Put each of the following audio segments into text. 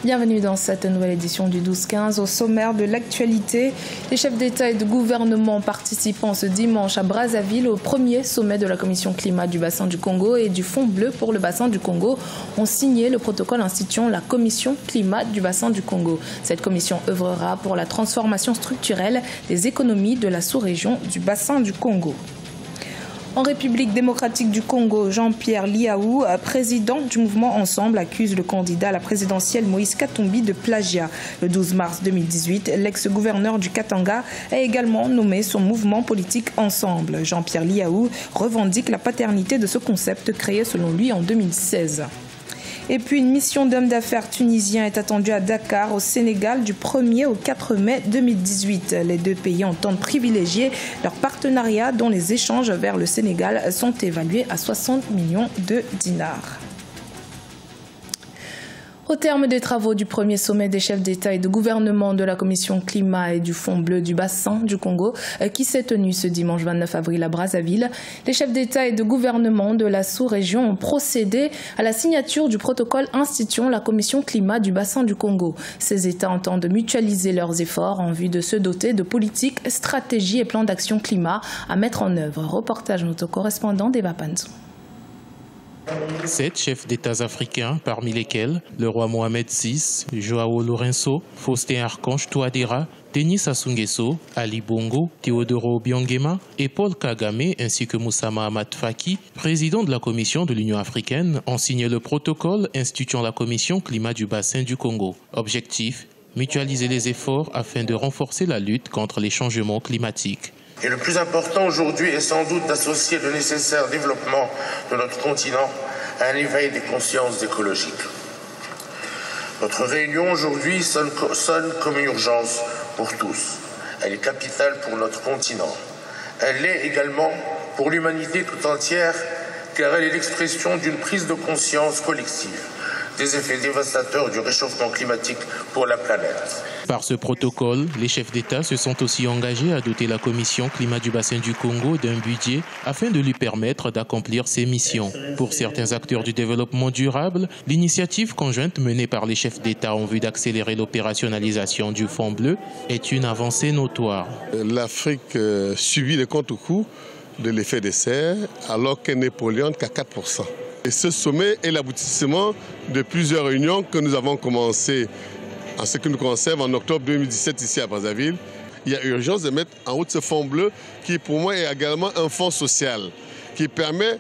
Bienvenue dans cette nouvelle édition du 12-15. Au sommaire de l'actualité, les chefs d'État et de gouvernement participant ce dimanche à Brazzaville au premier sommet de la Commission climat du bassin du Congo et du Fonds bleu pour le bassin du Congo ont signé le protocole instituant la Commission climat du bassin du Congo. Cette commission œuvrera pour la transformation structurelle des économies de la sous-région du bassin du Congo. En République démocratique du Congo, Jean-Pierre Liaou, président du mouvement Ensemble, accuse le candidat à la présidentielle Moïse Katumbi de plagiat. Le 12 mars 2018, l'ex-gouverneur du Katanga a également nommé son mouvement politique Ensemble. Jean-Pierre Liaou revendique la paternité de ce concept créé selon lui en 2016. Et puis une mission d'hommes d'affaires tunisiens est attendue à Dakar, au Sénégal, du 1er au 4 mai 2018. Les deux pays entendent privilégier leur partenariat dont les échanges vers le Sénégal sont évalués à 60 millions de dinars. Au terme des travaux du premier sommet des chefs d'État et de gouvernement de la Commission climat et du Fonds bleu du bassin du Congo, qui s'est tenu ce dimanche 29 avril à Brazzaville, les chefs d'État et de gouvernement de la sous-région ont procédé à la signature du protocole instituant la Commission climat du bassin du Congo. Ces États entendent mutualiser leurs efforts en vue de se doter de politiques, stratégies et plans d'action climat à mettre en œuvre. Reportage de notre correspondant d'Eva Panzo. 7 chefs d'États africains, parmi lesquels le roi Mohamed VI, Joao Lourenço, Faustin Archange Touadéra, Denis Sassou Nguesso, Ali Bongo, Théodoro Obiangema et Paul Kagame, ainsi que Moussa Mahamat Faki, président de la Commission de l'Union africaine, ont signé le protocole instituant la Commission climat du bassin du Congo. Objectif, mutualiser les efforts afin de renforcer la lutte contre les changements climatiques. Et le plus important aujourd'hui est sans doute d'associer le nécessaire développement de notre continent à un éveil des consciences écologiques. Notre réunion aujourd'hui sonne comme une urgence pour tous. Elle est capitale pour notre continent. Elle l'est également pour l'humanité tout entière, car elle est l'expression d'une prise de conscience collective des effets dévastateurs du réchauffement climatique pour la planète. Par ce protocole, les chefs d'État se sont aussi engagés à doter la Commission climat du bassin du Congo d'un budget afin de lui permettre d'accomplir ses missions. Pour certains acteurs du développement durable, l'initiative conjointe menée par les chefs d'État en vue d'accélérer l'opérationnalisation du Fonds bleu est une avancée notoire. L'Afrique subit les contre-coups de l'effet de serre alors qu'elle n'est polluante qu'à 4%. Et ce sommet est l'aboutissement de plusieurs réunions que nous avons commencées en ce qui nous concerne en octobre 2017 ici à Brazzaville. Il y a urgence de mettre en route ce fonds bleu qui pour moi est également un fonds social qui permet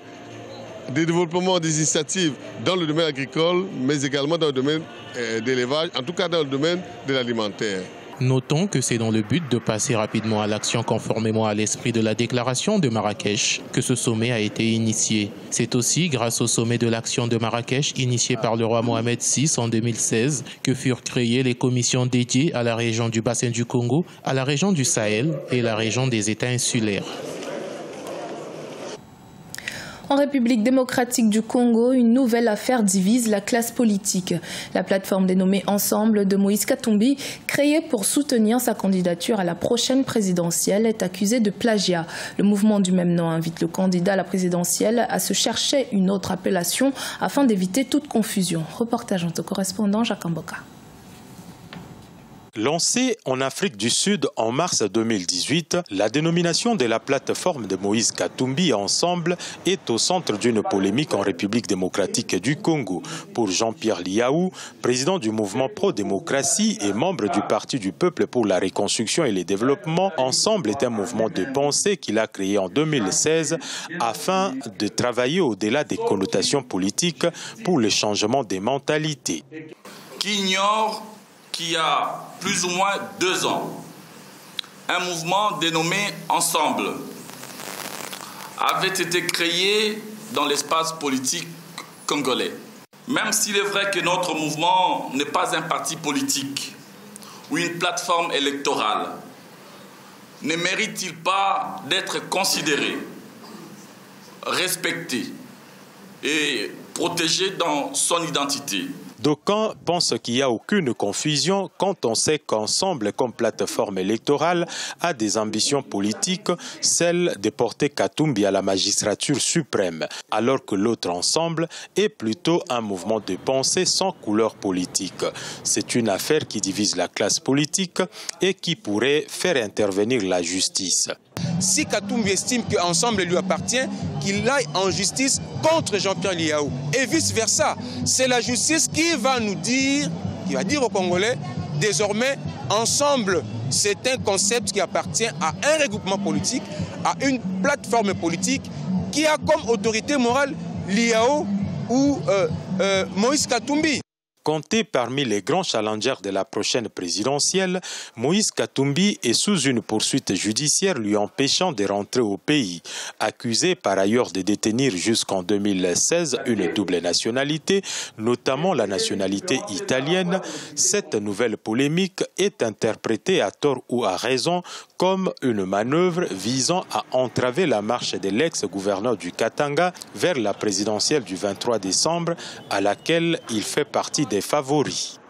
des développements des initiatives dans le domaine agricole mais également dans le domaine d'élevage, en tout cas dans le domaine de l'alimentaire. Notons que c'est dans le but de passer rapidement à l'action conformément à l'esprit de la déclaration de Marrakech que ce sommet a été initié. C'est aussi grâce au sommet de l'action de Marrakech initié par le roi Mohamed VI en 2016 que furent créées les commissions dédiées à la région du bassin du Congo, à la région du Sahel et la région des États insulaires. En République démocratique du Congo, une nouvelle affaire divise la classe politique. La plateforme dénommée Ensemble de Moïse Katumbi, créée pour soutenir sa candidature à la prochaine présidentielle, est accusée de plagiat. Le mouvement du même nom invite le candidat à la présidentielle à se chercher une autre appellation afin d'éviter toute confusion. Reportage de notre correspondant Jacques Mboka. Lancée en Afrique du Sud en mars 2018, la dénomination de la plateforme de Moïse Katumbi Ensemble est au centre d'une polémique en République démocratique du Congo. Pour Jean-Pierre Liaou, président du mouvement pro-démocratie et membre du Parti du peuple pour la reconstruction et le développement, Ensemble est un mouvement de pensée qu'il a créé en 2016 afin de travailler au-delà des connotations politiques pour le changement des mentalités. Qui ignore qu'il y a plus ou moins 2 ans, un mouvement dénommé Ensemble avait été créé dans l'espace politique congolais. Même s'il est vrai que notre mouvement n'est pas un parti politique ou une plateforme électorale, ne mérite-t-il pas d'être considéré, respecté et protégé dans son identité ? D'aucuns pensent qu'il n'y a aucune confusion quand on sait qu'Ensemble, comme plateforme électorale, a des ambitions politiques, celle de porter Katumbi à la magistrature suprême, alors que l'autre Ensemble est plutôt un mouvement de pensée sans couleur politique. C'est une affaire qui divise la classe politique et qui pourrait faire intervenir la justice. Si Katumbi estime qu'Ensemble lui appartient, qu'il aille en justice contre Jean-Pierre Liaou. Et vice-versa. C'est la justice qui va nous dire, qui va dire aux Congolais, désormais, Ensemble, c'est un concept qui appartient à un regroupement politique, à une plateforme politique qui a comme autorité morale Liaou ou Moïse Katumbi. Compté parmi les grands challengers de la prochaine présidentielle, Moïse Katumbi est sous une poursuite judiciaire lui empêchant de rentrer au pays. Accusé par ailleurs de détenir jusqu'en 2016 une double nationalité, notamment la nationalité italienne, cette nouvelle polémique est interprétée à tort ou à raison comme une manœuvre visant à entraver la marche de l'ex-gouverneur du Katanga vers la présidentielle du 23 décembre à laquelle il fait partie des favoris.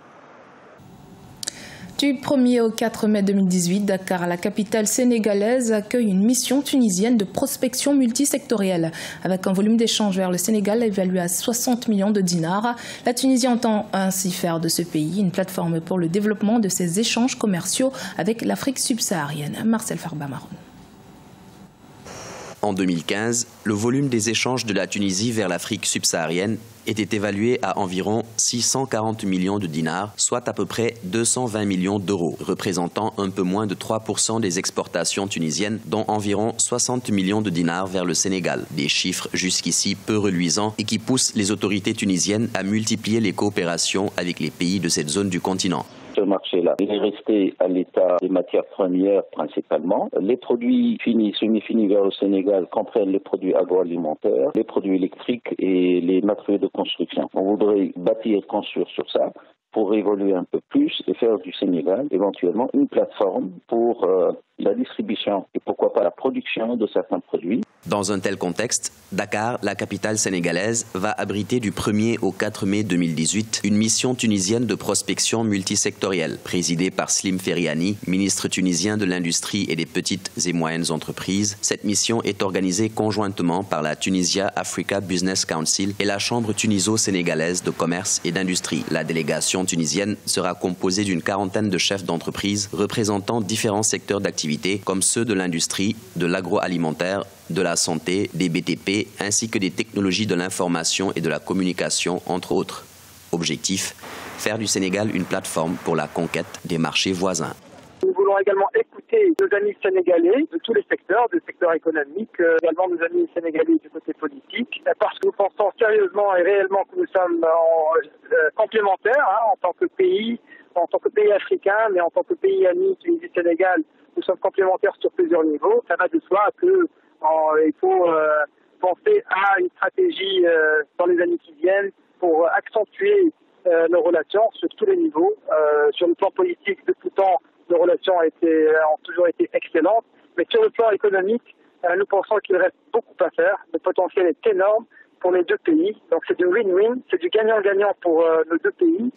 Du 1er au 4 mai 2018, Dakar, la capitale sénégalaise, accueille une mission tunisienne de prospection multisectorielle. Avec un volume d'échange vers le Sénégal évalué à 60 millions de dinars, la Tunisie entend ainsi faire de ce pays une plateforme pour le développement de ses échanges commerciaux avec l'Afrique subsaharienne. Marcel Farba-Maron. En 2015, le volume des échanges de la Tunisie vers l'Afrique subsaharienne était évalué à environ 640 millions de dinars, soit à peu près 220 millions d'euros, représentant un peu moins de 3% des exportations tunisiennes, dont environ 60 millions de dinars vers le Sénégal. Des chiffres jusqu'ici peu reluisants et qui poussent les autorités tunisiennes à multiplier les coopérations avec les pays de cette zone du continent. Ce marché-là, il est resté à l'état des matières premières principalement. Les produits finis, semi-finis vers le Sénégal comprennent les produits agroalimentaires, les produits électriques et les matériaux de construction. On voudrait bâtir et construire sur ça pour évoluer un peu plus et faire du Sénégal éventuellement une plateforme pour la distribution et pourquoi pas la production de certains produits. Dans un tel contexte, Dakar, la capitale sénégalaise, va abriter du 1er au 4 mai 2018 une mission tunisienne de prospection multisectorielle, présidée par Slim Feriani, ministre tunisien de l'Industrie et des petites et moyennes entreprises. Cette mission est organisée conjointement par la Tunisia Africa Business Council et la Chambre tuniso-sénégalaise de commerce et d'industrie. La délégation tunisienne sera composée d'une quarantaine de chefs d'entreprise représentant différents secteurs d'activité comme ceux de l'industrie, de l'agroalimentaire, de la santé, des BTP, ainsi que des technologies de l'information et de la communication, entre autres. Objectif, faire du Sénégal une plateforme pour la conquête des marchés voisins. Nous voulons également écouter nos amis sénégalais de tous les secteurs, du secteur économique, également nos amis sénégalais du côté politique, parce que nous pensons sérieusement et réellement que nous sommes complémentaires en tant que pays africain, mais en tant que pays ami Tunisie-Sénégal, nous sommes complémentaires sur plusieurs niveaux. Ça va de soi qu'il faut penser à une stratégie dans les années qui viennent pour accentuer nos relations sur tous les niveaux. Sur le plan politique, de tout temps, nos relations ont toujours été excellentes. Mais sur le plan économique, nous pensons qu'il reste beaucoup à faire. Le potentiel est énorme pour les deux pays. Donc c'est du win-win, c'est du gagnant-gagnant pour nos deux pays.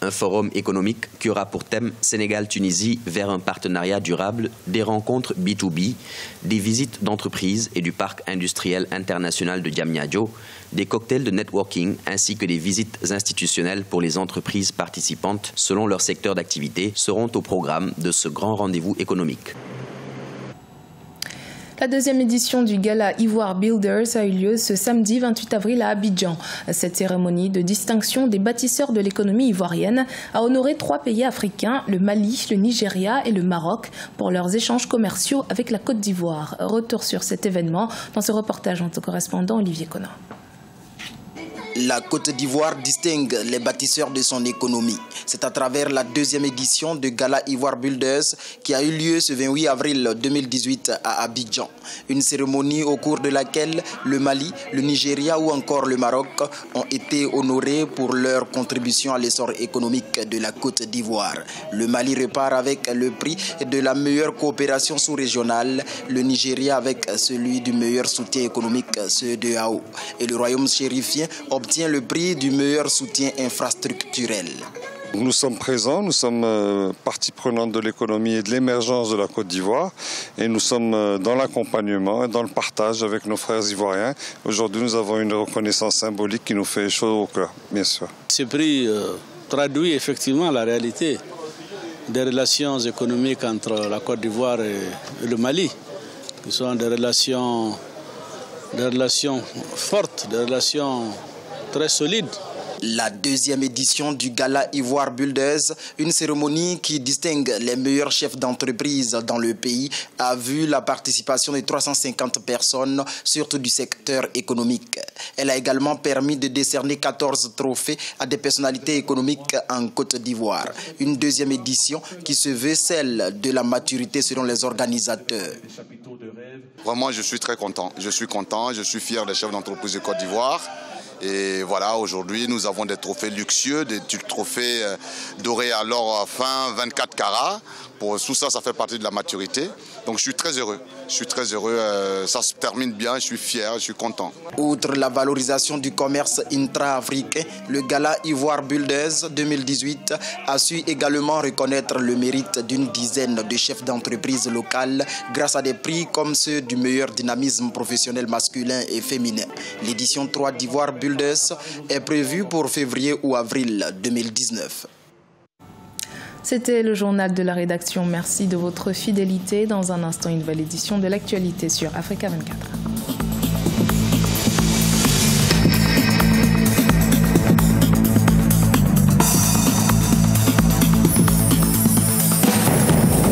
Un forum économique qui aura pour thème Sénégal-Tunisie vers un partenariat durable, des rencontres B2B, des visites d'entreprises et du parc industriel international de Diamniadio, des cocktails de networking ainsi que des visites institutionnelles pour les entreprises participantes selon leur secteur d'activité seront au programme de ce grand rendez-vous économique. La deuxième édition du Gala Ivoire Builders a eu lieu ce samedi 28 avril à Abidjan. Cette cérémonie de distinction des bâtisseurs de l'économie ivoirienne a honoré 3 pays africains, le Mali, le Nigeria et le Maroc, pour leurs échanges commerciaux avec la Côte d'Ivoire. Retour sur cet événement dans ce reportage de notre correspondant Olivier Conan. La Côte d'Ivoire distingue les bâtisseurs de son économie. C'est à travers la deuxième édition de Gala Ivoire Builders qui a eu lieu ce 28 avril 2018 à Abidjan. Une cérémonie au cours de laquelle le Mali, le Nigeria ou encore le Maroc ont été honorés pour leur contribution à l'essor économique de la Côte d'Ivoire. Le Mali repart avec le prix de la meilleure coopération sous-régionale, le Nigeria avec celui du meilleur soutien économique, CEDEAO. Et le royaume chérifien obtient détient le prix du meilleur soutien infrastructurel. Nous sommes présents, nous sommes partie prenante de l'économie et de l'émergence de la Côte d'Ivoire et nous sommes dans l'accompagnement et dans le partage avec nos frères ivoiriens. Aujourd'hui, nous avons une reconnaissance symbolique qui nous fait chaud au cœur, bien sûr. Ce prix traduit effectivement la réalité des relations économiques entre la Côte d'Ivoire et le Mali, qui sont des relations fortes, des relations très solides. La deuxième édition du Gala Ivoire Builders, une cérémonie qui distingue les meilleurs chefs d'entreprise dans le pays, a vu la participation de 350 personnes, surtout du secteur économique. Elle a également permis de décerner 14 trophées à des personnalités économiques en Côte d'Ivoire. Une deuxième édition qui se veut celle de la maturité selon les organisateurs. Vraiment, je suis très content. Je suis fier des chefs d'entreprise de Côte d'Ivoire. Et voilà, aujourd'hui, nous avons des trophées luxueux, des trophées dorés à l'or fin 24 carats. Pour tout ça, ça fait partie de la maturité. Donc je suis très heureux. Ça se termine bien, je suis fier, je suis content. Outre la valorisation du commerce intra-africain, le Gala Ivoire Builders 2018 a su également reconnaître le mérite d'une dizaine de chefs d'entreprise locales grâce à des prix comme ceux du meilleur dynamisme professionnel masculin et féminin. L'édition 3 d'Ivoire Builders est prévue pour février ou avril 2019. C'était le journal de la rédaction. Merci de votre fidélité. Dans un instant, une nouvelle édition de l'actualité sur Africa 24.